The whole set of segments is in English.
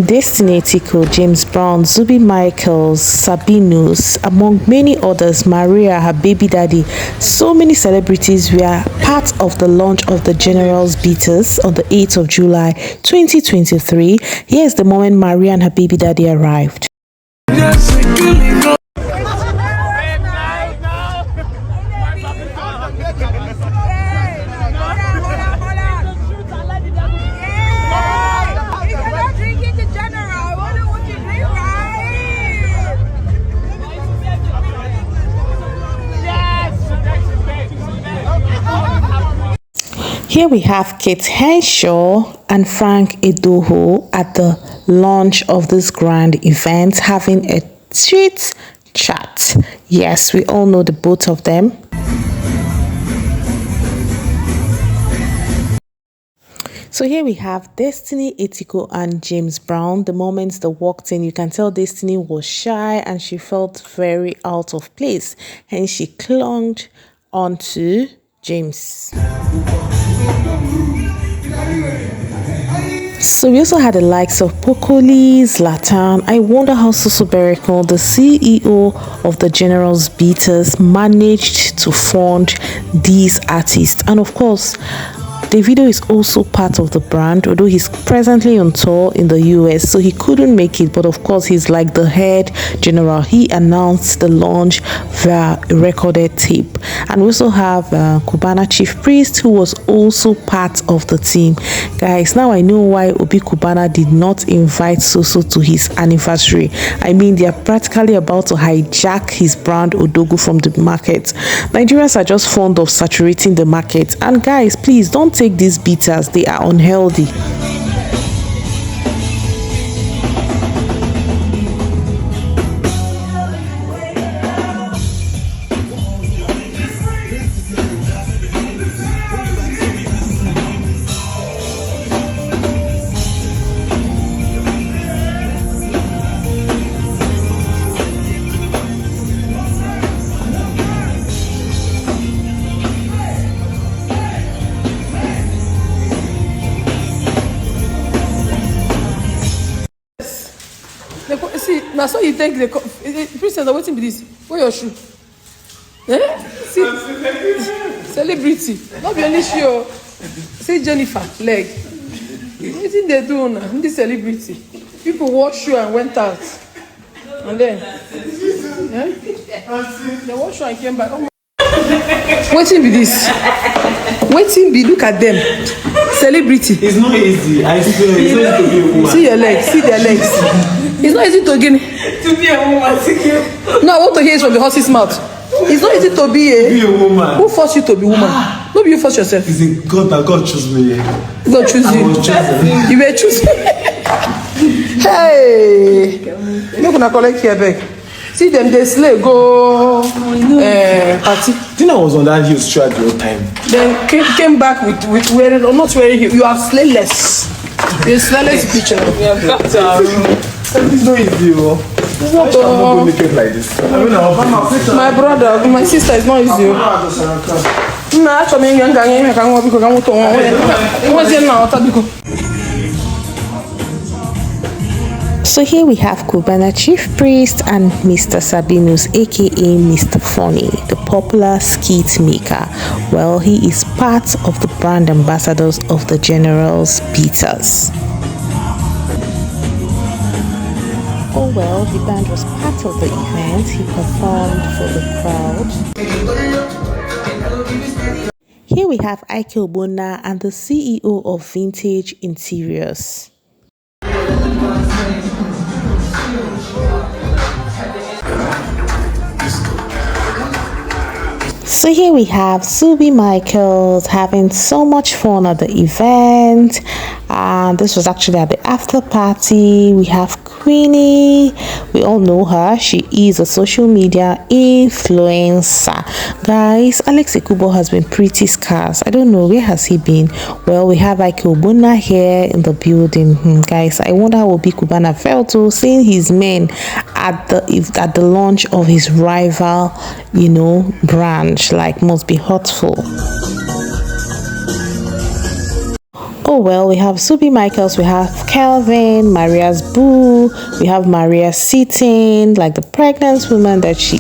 Destiny, Etiko, James Brown, Zubi Michaels, Sabinus, among many others, Maria, her baby daddy, so many celebrities were part of the launch of the General's Beaters on the 8th of July 2023. Here's the moment Maria and her baby daddy arrived. Here we have Kate Henshaw and Frank Edoho at the launch of this grand event having a sweet chat. Yes, we all know the both of them. So here we have Destiny, Etiko and James Brown. The moment they walked in, you can tell Destiny was shy and she felt very out of place. Hence she clung onto James. So we also had the likes of Poco, Zlatan. I wonder how Susu Bereko, the CEO of the General's Beaters, managed to fund these artists. And of course, Davido is also part of the brand, although he's presently on tour in the US, so he couldn't make it. But of course, he's like the head general. He announced the launch via a recorded tape. And we also have Cubana Chief Priest, who was also part of the team. Guys, now I know why Obi Cubana did not invite Soso to his anniversary. I mean, they are practically about to hijack his brand Odogu from the market. Nigerians are just fond of saturating the market. And guys, please don't take these bitters, they are unhealthy. See, now so you take the princess, waiting be this. Where your shoe? Eh? See, celebrity. Not be only shoe. See Jennifer leg. What did they do now? This celebrity. People wore shoe and went out. And then, they wore shoe and came back. Oh, waiting be this. Waiting be, look at them. Celebrity. It's not easy. I swear. It's not easy to be a woman. See your legs. See their legs. It's not easy to be a woman. No, I want to hear it from the horse's mouth. It's not easy to be a woman. Who forced you to be a woman? No, you force yourself. It's in God that God chose me. God choose you. I was chosen. You were chosen. Hey, make una collect here back. See them, they slay go party. Dinner was on that heels throughout the whole time. Then came back with wearing or not wearing heel. You are slayless. You're slayless picture. It's not easy, bro. It's not going to make it like this. I mean, my brother, my sister is not easy. So here we have Cubana Chief Priest and Mr. Sabinus, aka Mr. Funny, the popular skit maker. Well, he is part of the brand ambassadors of the General's Beaters. Oh well, Dbanj was part of the event. He performed for the crowd. Here we have ogbonna and the CEO of Vintage Interiors. So here we have Zubi Michaels having so much fun at the event, and this was actually at the after party. We have Queenie, we all know her, she is a social media influencer. Guys, Alex Ekubo has been pretty scarce. I don't know, where has he been? Well, we have ogbonna here in the building. Guys, I wonder how Obi Cubana felt to seeing his men at the launch of his rival, branch. Like, must be hurtful. Oh well, we have Zubi Michaels, we have Kelvin, Maria's boo, we have Maria sitting like the pregnant woman that she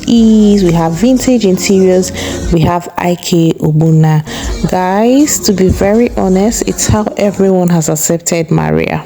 is, we have vintage interiors, we have IK Ogbonna. Guys, to be very honest, it's how everyone has accepted Maria.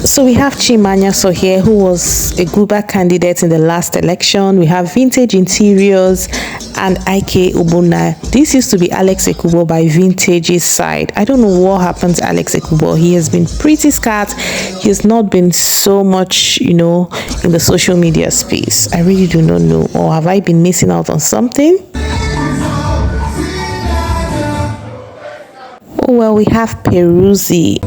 So we have Chimanya so here, who was a Guba candidate in the last election. We have vintage interiors and IK Ogbonna. This used to be Alex Ekubo by Vintage's side. I don't know what happened to Alex Ekubo. He has been pretty scarce. He has not been so much, in the social media space. I really do not know. Or have I been missing out on something? Oh well, we have Peruzzi.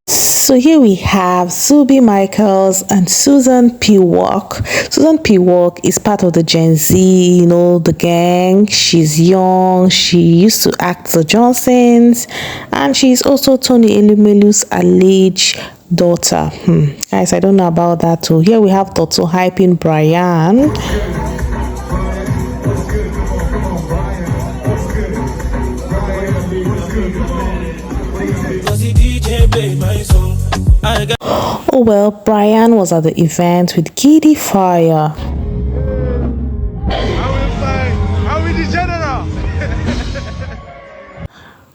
So here we have Zubi Michaels and Susan P. Walk. Susan P. Walk is part of the Gen Z, the gang. She's young. She used to act the Johnsons. And she's also Tony Elumelu's alleged daughter. Guys, I don't know about that too. Here we have Toto hyping Bryann. Oh well, Bryann was at the event with Giddy Fire. How we the general?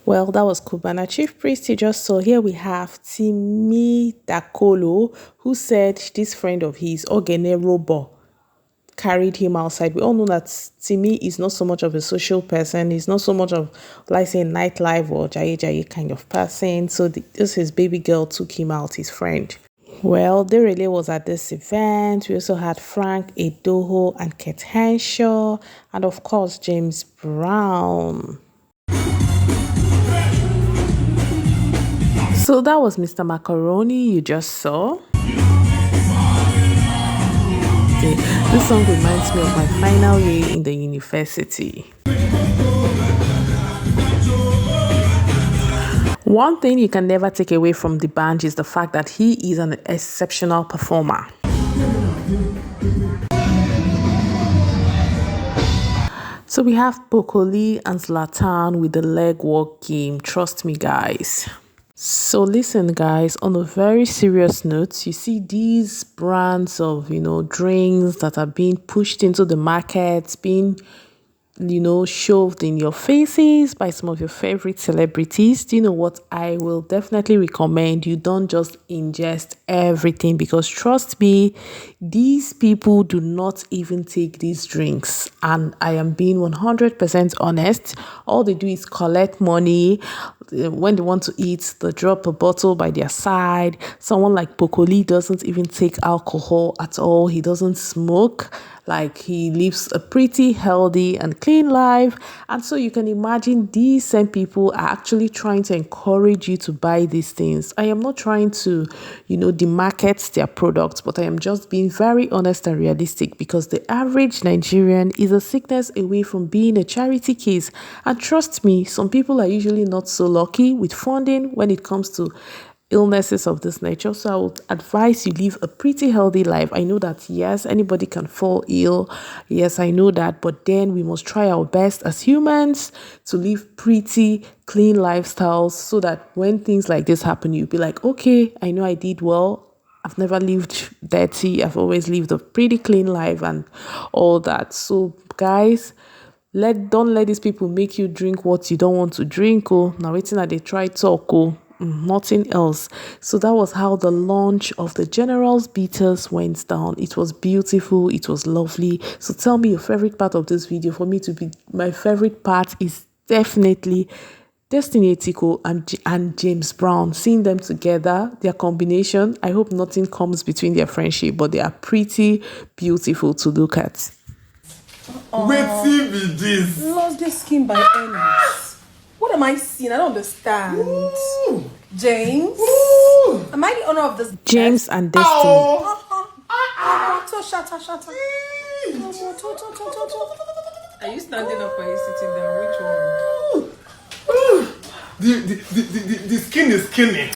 Well, that was Cubana Chief Priest you just saw. Here we have Timi Dakolo, who said this friend of his, Ogenerobo, carried him outside. We all know that Timi is not so much of a social person. He's not so much of, like say, nightlife or jaye kind of person. So this his baby girl took him out, his friend. Well, Derele was at this event. We also had Frank Edoho and Kate Henshaw, and of course James Brown. So that was Mr. Macaroni you just saw. This song reminds me of my final year in the university. One thing you can never take away from Dbanj is the fact that he is an exceptional performer. So we have Poco and Zlatan with the leg walk game. Trust me, guys. So listen, guys, on a very serious note, you see these brands of, drinks that are being pushed into the markets, being shoved in your faces by some of your favorite celebrities. Do you know what? I will definitely recommend you don't just ingest everything, because trust me, these people do not even take these drinks, and I am being 100% honest. All they do is collect money. When they want to eat, they drop a bottle by their side. Someone like Poco doesn't even take alcohol at all. He doesn't smoke. Like, he lives a pretty healthy and clean life. And so you can imagine these same people are actually trying to encourage you to buy these things. I am not trying to, demarket their products, but I am just being very honest and realistic, because the average Nigerian is a sickness away from being a charity case. And trust me, some people are usually not so lucky with funding when it comes to illnesses of this nature. So I would advise you live a pretty healthy life. I know that, yes, anybody can fall ill. Yes, I know that. But then we must try our best as humans to live pretty clean lifestyles, so that when things like this happen, you'll be like, okay, I know I did well. I've never lived dirty. I've always lived a pretty clean life and all that. So guys, don't let these people make you drink what you don't want to drink. Now waiting that they try talk. Nothing else. So that was how the launch of the General's Beaters went down. It was beautiful. It was lovely. So tell me your favorite part of this video. For me to be, my favorite part is definitely Destiny Etiko and James Brown. Seeing them together, their combination, I hope nothing comes between their friendship, but they are pretty beautiful to look at. Wait till be this. Lost their skin by enemies. What am I seeing? I don't understand. Ooh. James? Ooh. Am I the owner of this? James and Destiny. Shut up. Are you standing up or are you sitting down? Which one? The skin is skinny.